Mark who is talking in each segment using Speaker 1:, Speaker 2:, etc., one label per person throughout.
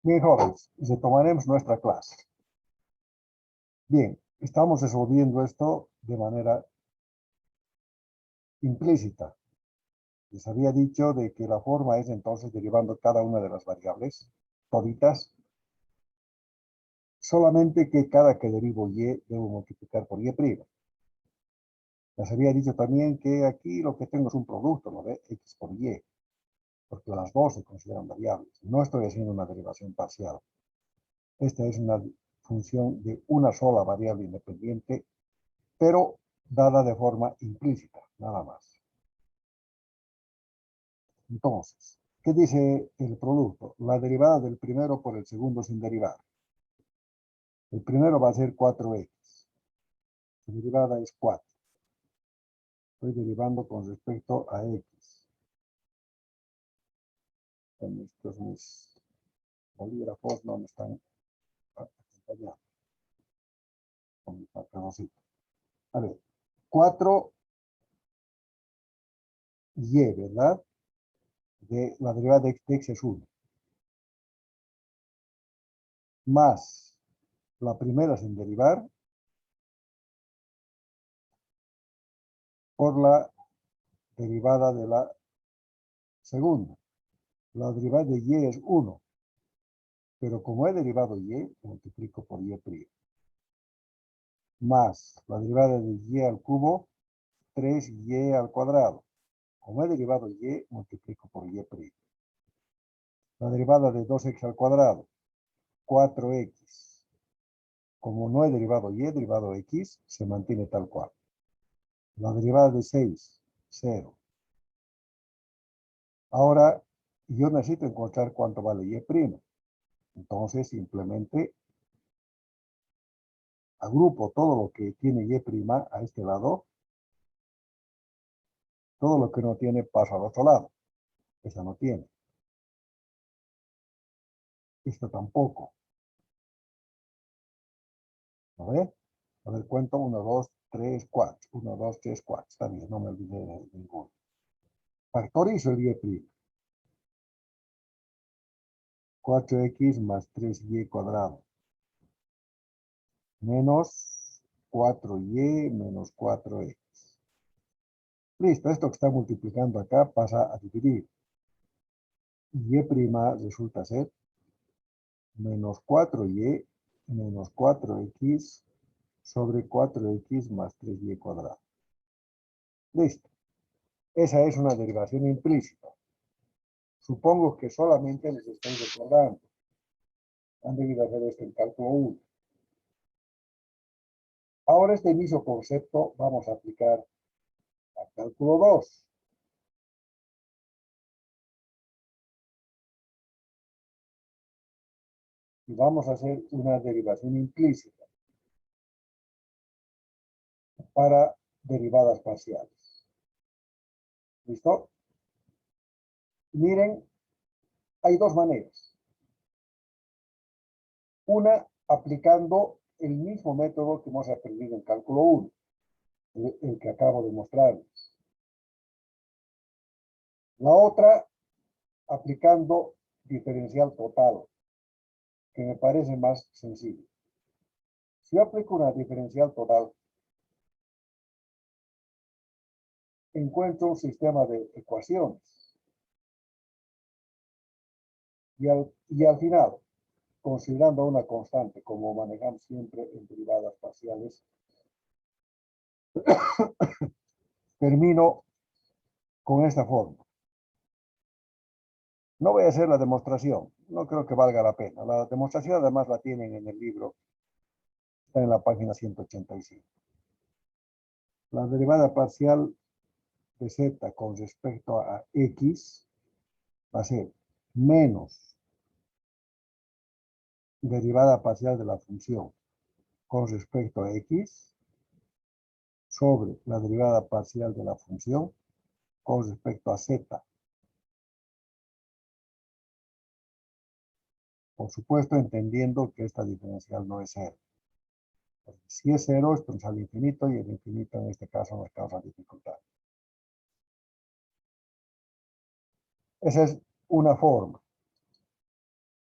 Speaker 1: Bien, jóvenes, retomaremos nuestra clase. Bien, estamos resolviendo esto de manera implícita. Les había dicho de que la forma es entonces derivando cada una de las variables, toditas, solamente que cada que derivo y debo multiplicar por y'. Les había dicho también que aquí lo que tengo es un producto, ¿no ve? X por y, porque las dos se consideran variables. No estoy haciendo una derivación parcial. Esta es una función de una sola variable independiente, pero dada de forma implícita, nada más. Entonces, ¿qué dice el producto? La derivada del primero por el segundo sin derivar. El primero va a ser 4x. La derivada es 4. Estoy derivando con respecto a x. Estos mis bolígrafos no me están acompañando con mi marcadorcito. A ver, 4y, ¿verdad? De la derivada de x es 1. Más la primera sin derivar por la derivada de la segunda. La derivada de y es 1. Pero como he derivado y, multiplico por y'. Más la derivada de y al cubo, 3y al cuadrado. Como he derivado y, multiplico por y'. La derivada de 2x al cuadrado, 4x. Como no he derivado y, he derivado x, se mantiene tal cual. La derivada de 6, 0. Ahora, yo necesito encontrar cuánto vale y'. Entonces, simplemente agrupo todo lo que tiene y' a este lado. Todo lo que no tiene pasa al otro lado. Esa no tiene. Esta tampoco. ¿No ve? A ver, cuento 1, 2, 3, 4. 1, 2, 3, 4. Está bien, no me olvidé de ninguno. Factorizo el y'. 4x más 3y cuadrado. Menos 4y menos 4x. Listo, esto que está multiplicando acá pasa a dividir. Y' resulta ser menos 4y menos 4x sobre 4x más 3y cuadrado. Listo. Esa es una derivación implícita. Supongo que solamente les estoy recordando. Han debido hacer esto en cálculo 1. Ahora este mismo concepto vamos a aplicar a cálculo 2. Y vamos a hacer una derivación implícita para derivadas parciales. ¿Listo? Miren, hay dos maneras. Una, aplicando el mismo método que hemos aprendido en cálculo 1, el que acabo de mostrarles. La otra, aplicando diferencial total, que me parece más sencillo. Si yo aplico una diferencial total, encuentro un sistema de ecuaciones. Y al final, considerando una constante, como manejamos siempre en derivadas parciales, termino con esta forma. No voy a hacer la demostración, no creo que valga la pena. La demostración además la tienen en el libro, está en la página 185. La derivada parcial de z con respecto a x va a ser menos derivada parcial de la función con respecto a x sobre la derivada parcial de la función con respecto a z. Por supuesto, entendiendo que esta diferencial no es cero. Porque si es cero, es exponencial infinito, y el infinito en este caso nos causa dificultad. Esa es una forma.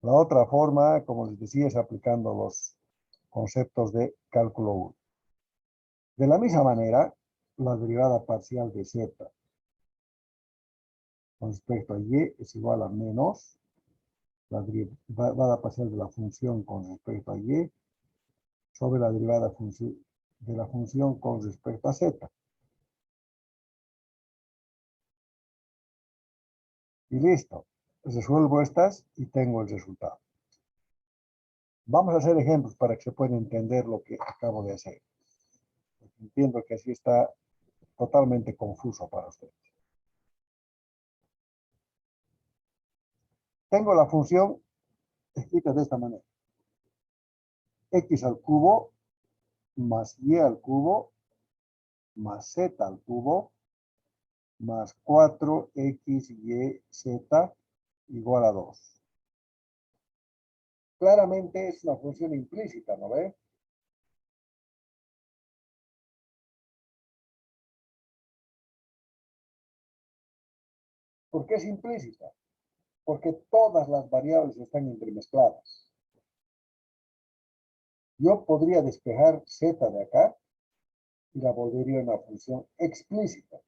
Speaker 1: La otra forma, como les decía, es aplicando los conceptos de cálculo 1. De la misma manera, la derivada parcial de z con respecto a y es igual a menos la derivada parcial de la función con respecto a y sobre la derivada de la función con respecto a z. Y listo. Resuelvo estas y tengo el resultado. Vamos a hacer ejemplos para que se pueda entender lo que acabo de hacer. Entiendo que así está totalmente confuso para ustedes. Tengo la función escrita de esta manera. X al cubo más y al cubo más z al cubo más 4xyz igual a 2. Claramente es una función implícita, ¿no ve? ¿Por qué es implícita? Porque todas las variables están entremezcladas. Yo podría despejar z de acá y la volvería una función explícita.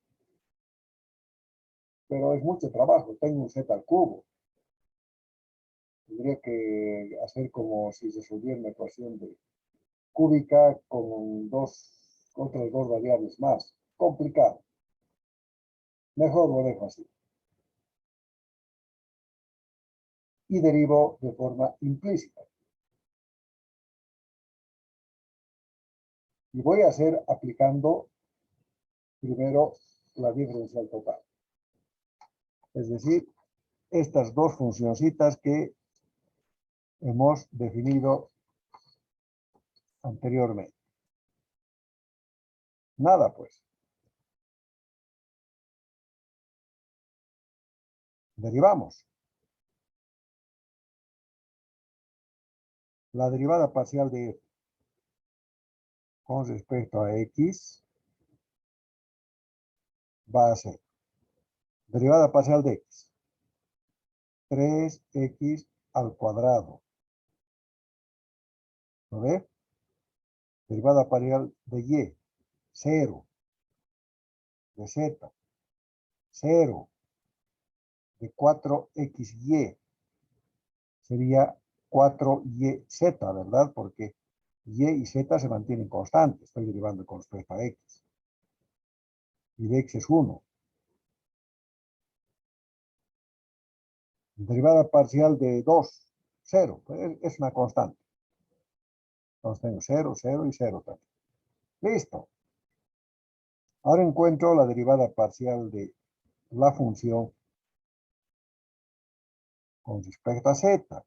Speaker 1: Pero es mucho trabajo, tengo un z al cubo. Tendría que hacer como si resolviera una ecuación de cúbica con otras dos variables más. Complicado. Mejor lo dejo así. Y derivo de forma implícita. Y voy a hacer aplicando primero la diferencial total. Es decir, estas dos funcioncitas que hemos definido anteriormente. Nada, pues. Derivamos. La derivada parcial de f con respecto a x va a ser derivada parcial de x, 3x al cuadrado. ¿Lo ve? Derivada parcial de y, 0. De z, 0. De 4xy sería 4yz, ¿verdad? Porque y z se mantienen constantes. Estoy derivando con respecto a x. Y de x es 1. Derivada parcial de 2, 0. Pues es una constante. Entonces tengo 0, 0 y 0 también. Listo. Ahora encuentro la derivada parcial de la función con respecto a z.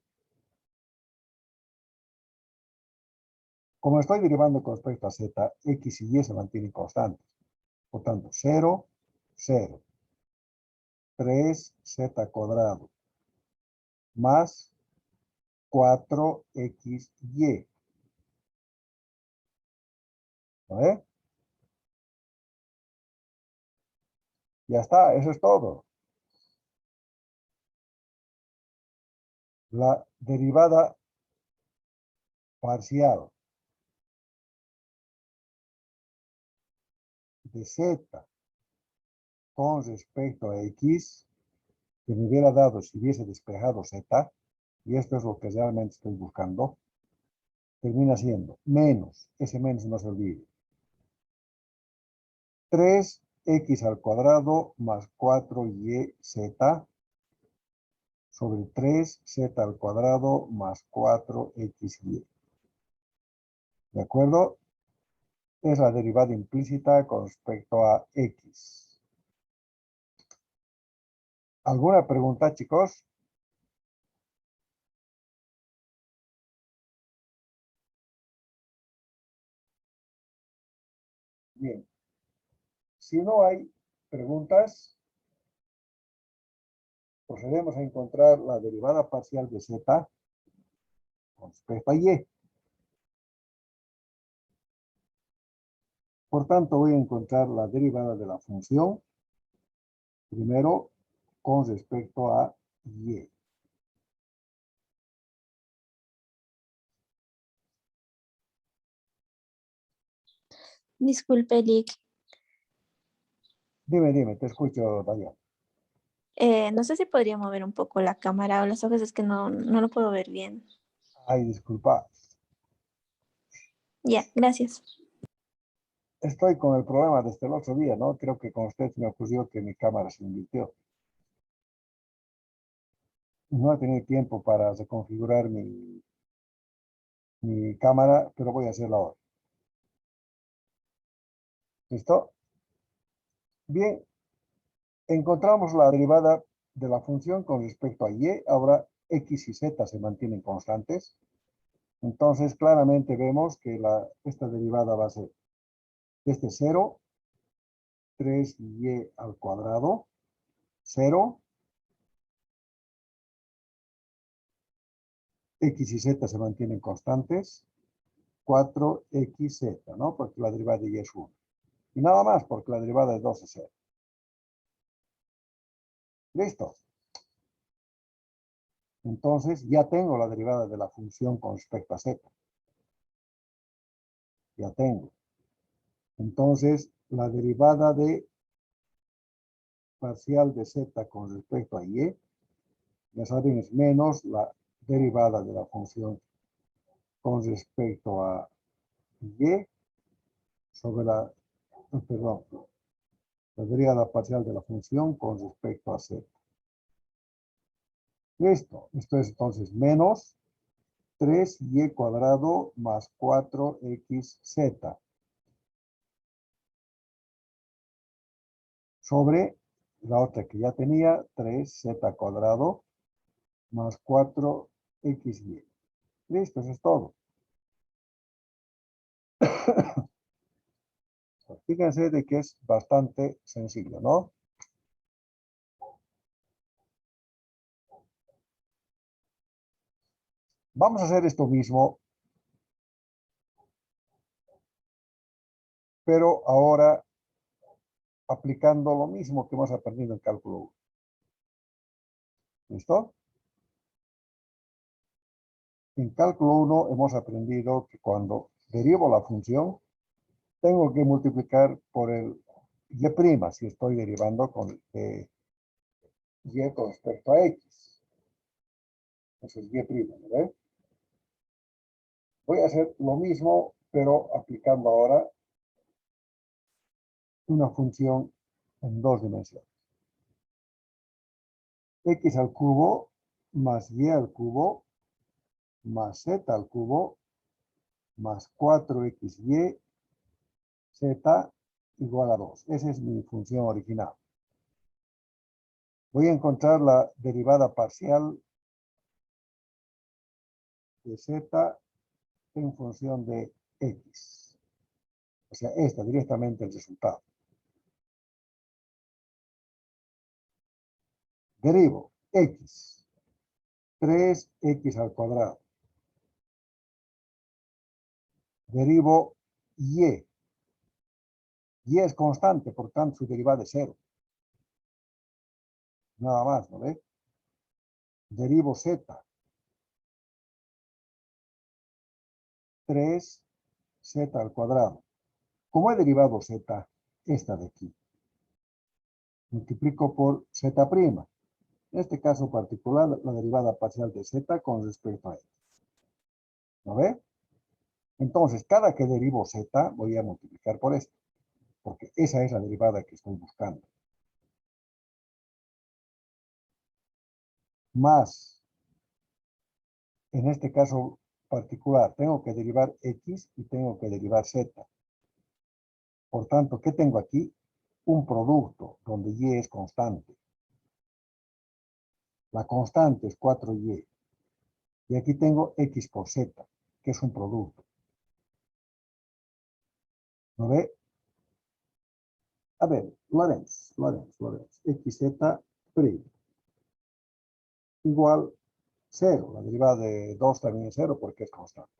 Speaker 1: Como estoy derivando con respecto a z, x y y se mantienen constantes. Por tanto, 0, 0. 3z cuadrado más 4xy. ¿No ve? Ya está, eso es todo. La derivada parcial de z con respecto a x que me hubiera dado si hubiese despejado z, y esto es lo que realmente estoy buscando, termina siendo menos, ese menos no se olvide, 3x al cuadrado más 4yz sobre 3z al cuadrado más 4xy. ¿De acuerdo? Es la derivada implícita con respecto a x. ¿Alguna pregunta, chicos? Bien. Si no hay preguntas, procedemos a encontrar la derivada parcial de z con respecto a y. Por tanto, voy a encontrar la derivada de la función, primero con respecto a y.
Speaker 2: Disculpe, Lick.
Speaker 1: Dime, te escucho, Daniel.
Speaker 2: No sé si podría mover un poco la cámara o los ojos, es que no lo puedo ver bien.
Speaker 1: Ay, disculpa.
Speaker 2: Ya, gracias.
Speaker 1: Estoy con el problema desde el otro día, ¿no? Creo que con usted se me ocurrió que mi cámara se invirtió. No he tenido tiempo para reconfigurar mi cámara, pero voy a hacerlo ahora. ¿Listo? Bien, encontramos la derivada de la función con respecto a y. Ahora x y z se mantienen constantes. Entonces, claramente vemos que esta derivada va a ser este 0, 3y al cuadrado, 0, x y z se mantienen constantes, 4xz, ¿no? Porque la derivada de y es 1. Y nada más, porque la derivada de 2 es 0. ¿Listo? Entonces, ya tengo la derivada de la función con respecto a z. Ya tengo. Entonces, la derivada de parcial de z con respecto a y, ya saben, es menos la derivada de la función con respecto a y sobre perdón, la derivada parcial de la función con respecto a z. Listo. Esto es entonces menos 3y cuadrado más 4xz sobre la otra que ya tenía, 3z cuadrado más 4xy. Listo, eso es todo. Fíjense de que es bastante sencillo, ¿no? Vamos a hacer esto mismo, pero ahora aplicando lo mismo que hemos aprendido en cálculo 1. ¿Listo? En cálculo 1 hemos aprendido que cuando derivo la función, tengo que multiplicar por el y', si estoy derivando con y con respecto a x. Eso es y', ¿verdad? Voy a hacer lo mismo, pero aplicando ahora una función en 2 dimensiones. X al cubo más y al cubo más z al cubo más 4xy z igual a 2. Esa es mi función original. Voy a encontrar la derivada parcial de z en función de x. O sea, esta directamente el resultado. Derivo x, 3x al cuadrado. Derivo y. Y es constante, por tanto su derivada es 0. Nada más, ¿no ve? Derivo z. 3z al cuadrado. ¿Cómo he derivado z? Esta de aquí. Multiplico por z'. En este caso particular, la derivada parcial de z con respecto a x. ¿No ve? Entonces, cada que derivo z, voy a multiplicar por esto. Porque esa es la derivada que estoy buscando. Más, en este caso particular, tengo que derivar x y tengo que derivar z. Por tanto, ¿qué tengo aquí? Un producto donde y es constante. La constante es 4y. Y aquí tengo x por z, que es un producto. ¿No ve? A ver, lo haremos. xz' igual 0. La derivada de 2 también es 0 porque es constante.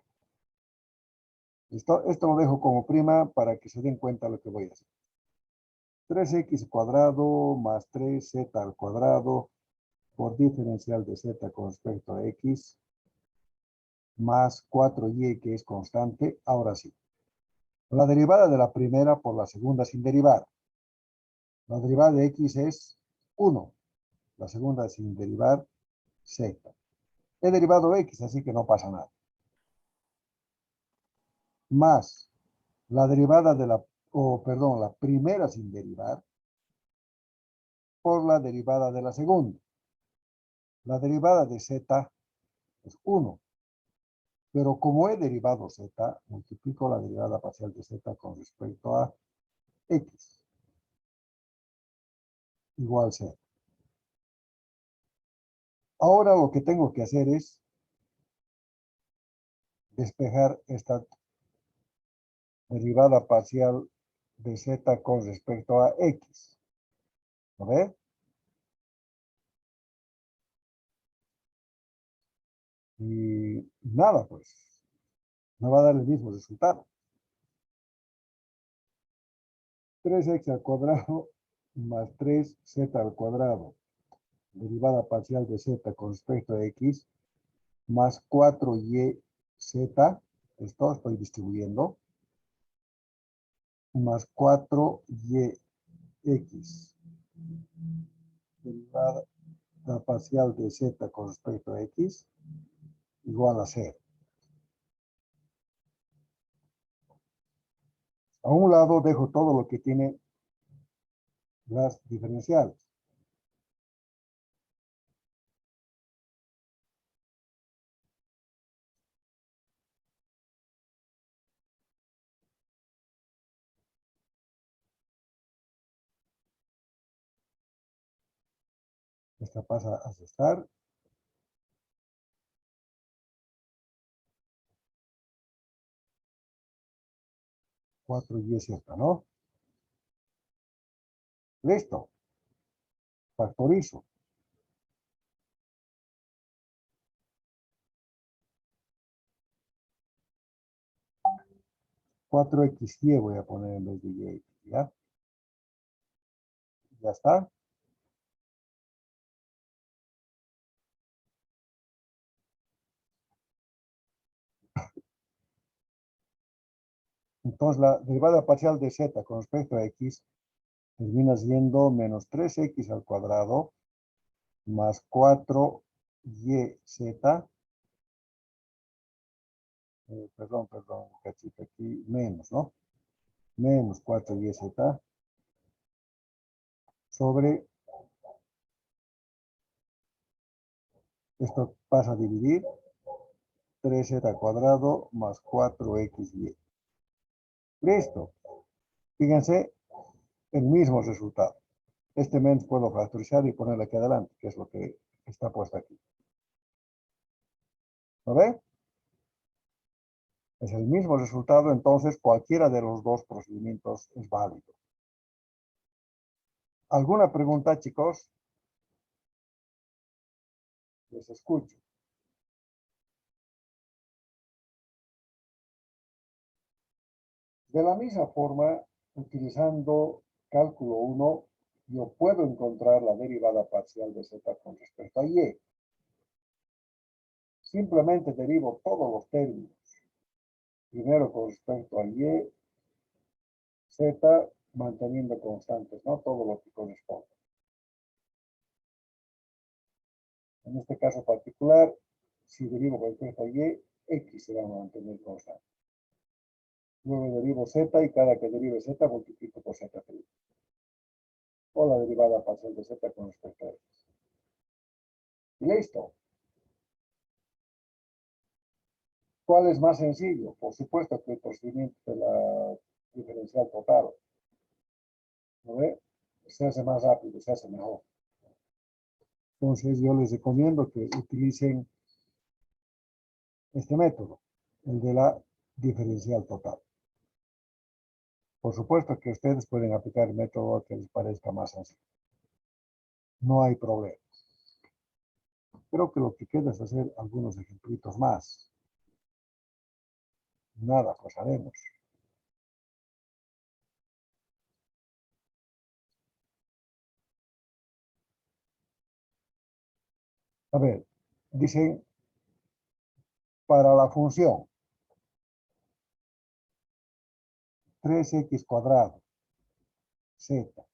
Speaker 1: ¿Listo? Esto lo dejo como prima para que se den cuenta de lo que voy a hacer. 3x cuadrado más 3z al cuadrado por diferencial de z con respecto a x más 4y que es constante. Ahora sí. La derivada de la primera por la segunda sin derivar. La derivada de x es 1. La segunda sin derivar, z. He derivado x, así que no pasa nada. Más la derivada de la primera sin derivar por la derivada de la segunda. La derivada de z es 1. Pero como he derivado z, multiplico la derivada parcial de z con respecto a x. Igual 0. Ahora lo que tengo que hacer es despejar esta derivada parcial de z con respecto a x. ¿Lo ve? Y nada, pues, me va a dar el mismo resultado. 3x al cuadrado más 3z al cuadrado, derivada parcial de z con respecto a x, más 4yz, esto estoy distribuyendo, más 4yx, derivada parcial de z con respecto a x, igual a 0. A un lado dejo todo lo que tiene las diferenciales. Esta pasa a restar. Cuatro y z, ¿no? Listo. Factorizo. 4xy voy a poner en vez de y, ¿ya? Ya está. Entonces la derivada parcial de z con respecto a x termina siendo menos 3x al cuadrado más 4yz, perdón, un cachito aquí, menos, ¿no? Menos 4yz sobre, esto pasa a dividir, 3z al cuadrado más 4xy. Listo. Fíjense, el mismo resultado. Este menos puedo factorizar y ponerle aquí adelante, que es lo que está puesto aquí. ¿Lo ve? Es el mismo resultado, entonces cualquiera de los dos procedimientos es válido. ¿Alguna pregunta, chicos? Les escucho. De la misma forma, utilizando cálculo 1, yo puedo encontrar la derivada parcial de z con respecto a y. Simplemente derivo todos los términos. Primero con respecto a y, z, manteniendo constantes, ¿no? Todo lo que corresponde. En este caso particular, si derivo con respecto a y, x se va a mantener constante. Luego derivo z y cada que derive z multiplico por z'. O la derivada parcial de z con respecto a x. Y listo. ¿Cuál es más sencillo? Por supuesto que el procedimiento de la diferencial total. ¿No ve? Se hace más rápido, se hace mejor. Entonces yo les recomiendo que utilicen este método, el de la diferencial total. Por supuesto que ustedes pueden aplicar el método que les parezca más sencillo. No hay problema. Creo que lo que queda es hacer algunos ejemplitos más. Nada, pues haremos. A ver, dice, para la función 3x cuadrado, z,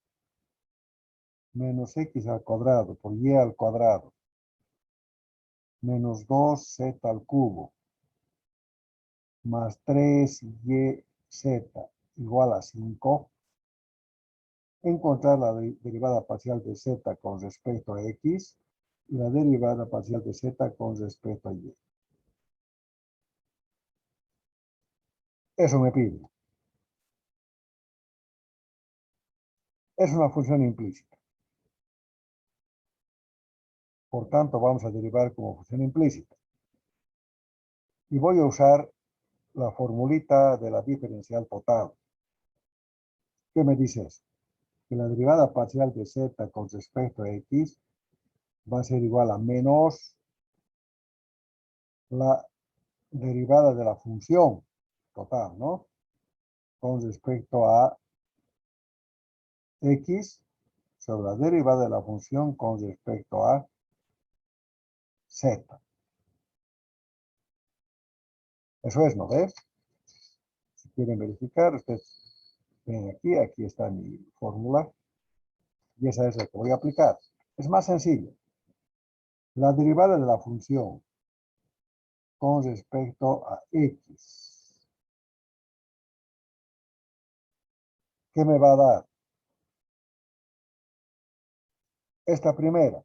Speaker 1: menos x al cuadrado por y al cuadrado, menos 2z al cubo, más 3yz igual a 5. Encontrar la derivada parcial de z con respecto a x y la derivada parcial de z con respecto a y. Eso me pide. Es una función implícita. Por tanto, vamos a derivar como función implícita. Y voy a usar la formulita de la diferencial total. ¿Qué me dice eso? Que la derivada parcial de z con respecto a x va a ser igual a menos la derivada de la función total, ¿no? Con respecto a x sobre la derivada de la función con respecto a z. Eso es, ¿no ves? Si quieren verificar, ustedes ven aquí, aquí está mi fórmula, y esa es la que voy a aplicar. Es más sencillo. La derivada de la función con respecto a x. ¿Qué me va a dar? Esta primera.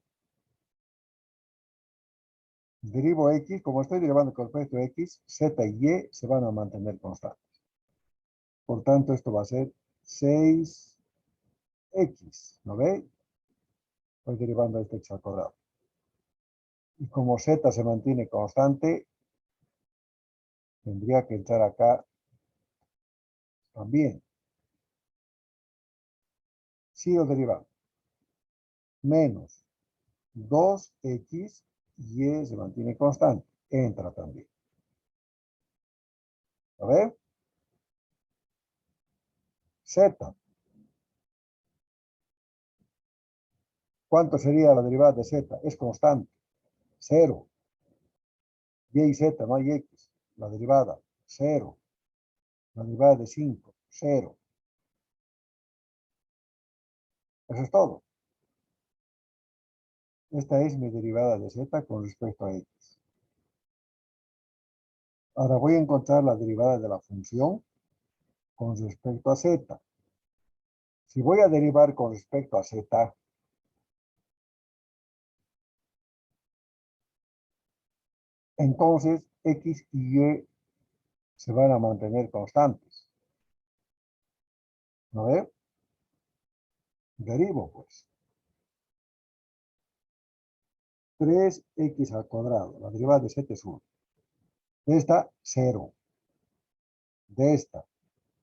Speaker 1: Derivo x, como estoy derivando con respecto a x, z y y se van a mantener constantes. Por tanto, esto va a ser 6x, ¿no ve? Estoy derivando este x al cuadrado. Y como z se mantiene constante, tendría que entrar acá también. Sigo derivando. Menos 2x, y se mantiene constante. Entra también. ¿A ver? Z. ¿Cuánto sería la derivada de z? Es constante. 0. Y z, no hay x. La derivada, 0. La derivada de 5, 0. Eso es todo. Esta es mi derivada de z con respecto a x. Ahora voy a encontrar la derivada de la función con respecto a z. Si voy a derivar con respecto a z, entonces x y y se van a mantener constantes. ¿No ve? Derivo, pues. 3x al cuadrado. La derivada de z es 1. De esta, 0. De esta,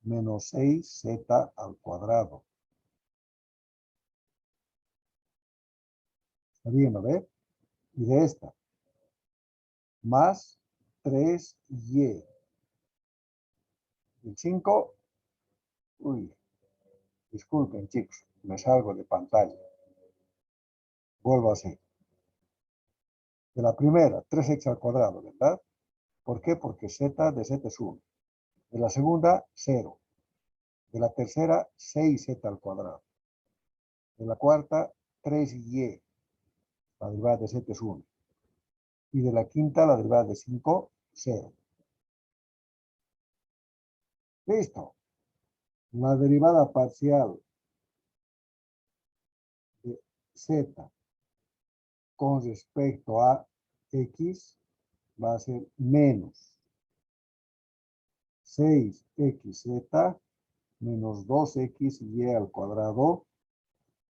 Speaker 1: menos 6z al cuadrado. ¿Está bien, no ve? Y de esta, más 3y. El 5, uy, disculpen chicos, me salgo de pantalla. Vuelvo a hacer. De la primera, 3x al cuadrado, ¿verdad? ¿Por qué? Porque z de z es 1. De la segunda, 0. De la tercera, 6z al cuadrado. De la cuarta, 3y. La derivada de z es 1. Y de la quinta, la derivada de 5, 0. Listo. La derivada parcial de z con respecto a x va a ser menos 6xz menos 2xy al cuadrado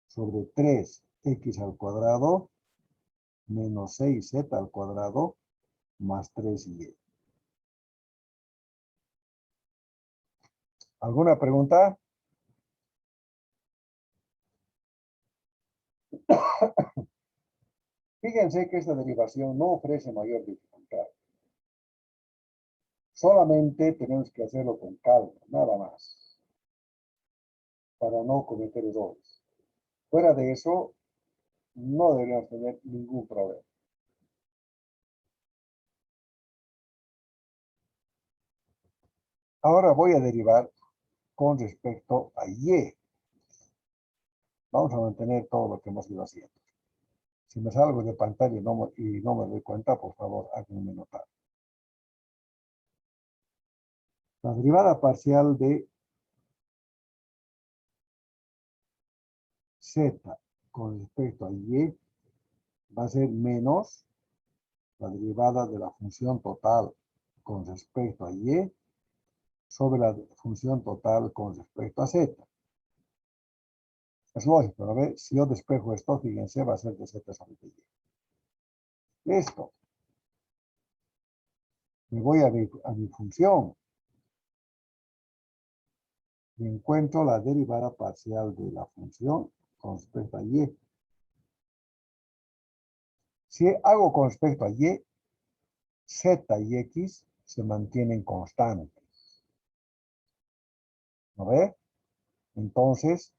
Speaker 1: sobre 3x al cuadrado menos 6z al cuadrado más 3y. ¿Alguna pregunta? Fíjense que esta derivación no ofrece mayor dificultad. Solamente tenemos que hacerlo con calma, nada más, para no cometer errores. Fuera de eso, no deberíamos tener ningún problema. Ahora voy a derivar con respecto a y. Vamos a mantener todo lo que hemos ido haciendo. Si me salgo de pantalla y no me doy cuenta, por favor, háganme notar. La derivada parcial de z con respecto a y va a ser menos la derivada de la función total con respecto a y sobre la función total con respecto a z. Es lógico, ¿no ve? Si yo despejo esto, fíjense, va a ser de z sobre y. Listo. Me voy a mi función y encuentro la derivada parcial de la función con respecto a y. Si hago con respecto a y, z y x se mantienen constantes. ¿No ve? Entonces,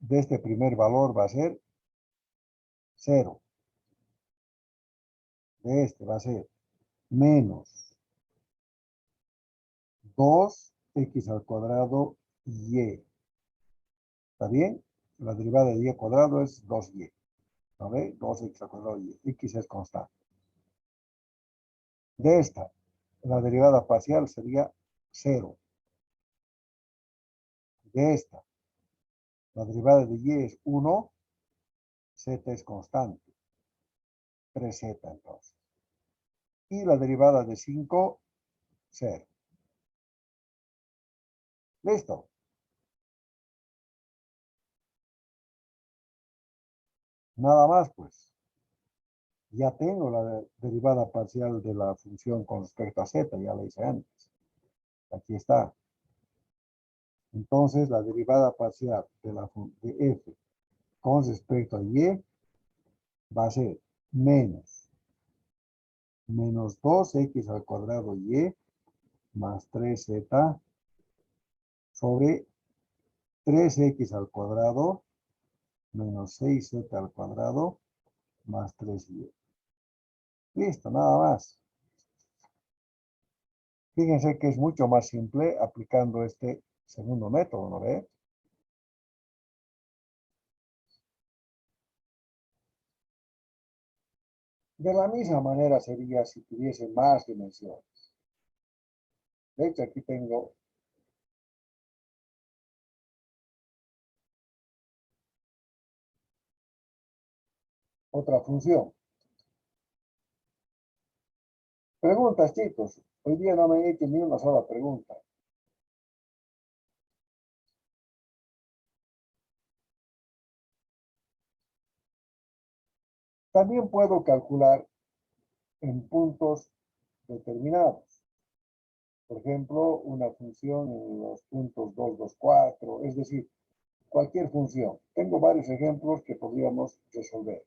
Speaker 1: de este primer valor va a ser 0. De este va a ser menos 2x al cuadrado y. ¿Está bien? La derivada de y cuadrado es 2y. ¿No ve? 2x al cuadrado y. X es constante. De esta, la derivada parcial sería 0. De esta, la derivada de y es 1. Z es constante. 3z entonces. Y la derivada de 5, 0. ¿Listo? Nada más, pues. Ya tengo la derivada parcial de la función con respecto a z, ya la hice antes. Aquí está. Entonces, la derivada parcial de f con respecto a y va a ser menos 2x al cuadrado y más 3z sobre 3x al cuadrado menos 6z al cuadrado más 3y. Listo, nada más. Fíjense que es mucho más simple aplicando este segundo método, ¿no ve? De la misma manera sería si tuviese más dimensiones. De hecho, aquí tengo otra función. Preguntas, chicos. Hoy día no me he hecho ni una sola pregunta. También puedo calcular en puntos determinados. Por ejemplo, una función en los puntos 2, 2, 4, es decir, cualquier función. Tengo varios ejemplos que podríamos resolver.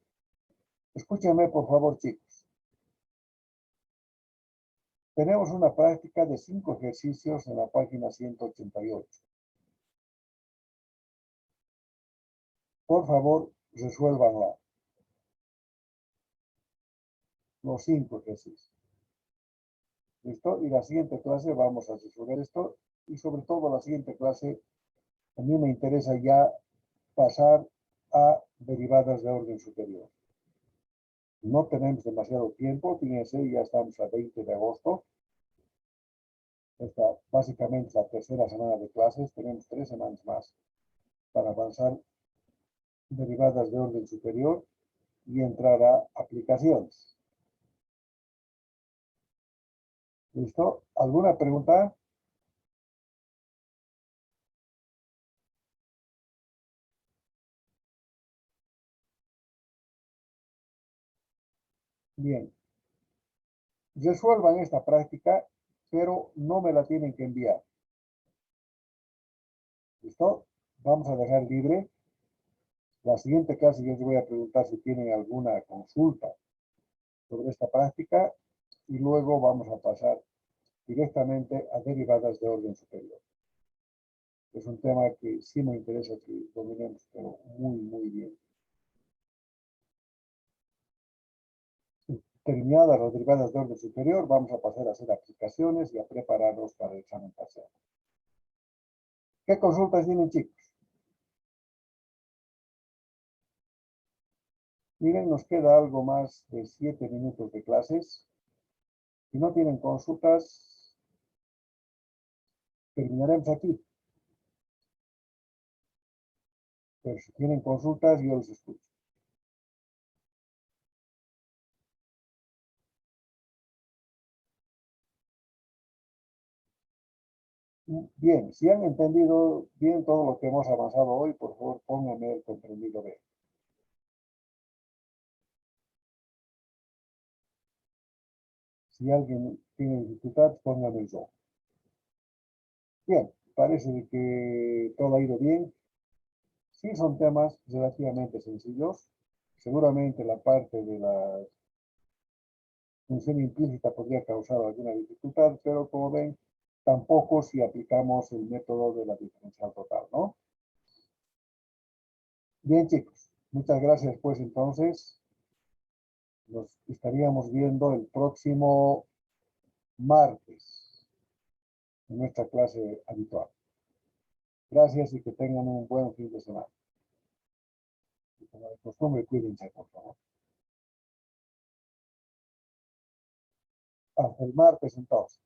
Speaker 1: Escúchenme, por favor, chicos. Tenemos una práctica de 5 ejercicios en la página 188. Por favor, resuélvanla. Los 5 ejercicios. ¿Listo? Y la siguiente clase vamos a resolver esto. Y sobre todo la siguiente clase, a mí me interesa ya pasar a derivadas de orden superior. No tenemos demasiado tiempo, fíjense, ya estamos a 20 de agosto. Esta básicamente es la tercera semana de clases, tenemos 3 semanas más para avanzar derivadas de orden superior y entrar a aplicaciones. ¿Listo? ¿Alguna pregunta? Bien. Resuelvan esta práctica, pero no me la tienen que enviar. ¿Listo? Vamos a dejar libre. La siguiente clase yo les voy a preguntar si tienen alguna consulta sobre esta práctica y luego vamos a pasar directamente a derivadas de orden superior. Es un tema que sí me interesa que dominemos, pero muy, muy bien. Terminadas las derivadas de orden superior, vamos a pasar a hacer aplicaciones y a prepararnos para el examen parcial. ¿Qué consultas tienen, chicos? Miren, nos queda algo más de 7 minutos de clases. Si no tienen consultas, terminaremos aquí. Pero si tienen consultas, yo los escucho. Bien, si han entendido bien todo lo que hemos avanzado hoy, por favor, pónganme el comprendido B. Si alguien tiene dificultad, pónganme el yo. Bien, parece de que todo ha ido bien. Sí, son temas relativamente sencillos. Seguramente la parte de la función implícita podría causar alguna dificultad, pero como ven, tampoco si aplicamos el método de la diferencial total, ¿no? Bien, chicos, muchas gracias, pues entonces nos estaríamos viendo el próximo martes en nuestra clase habitual. Gracias y que tengan un buen fin de semana. Y como de costumbre, cuídense, por favor. Hasta el martes entonces.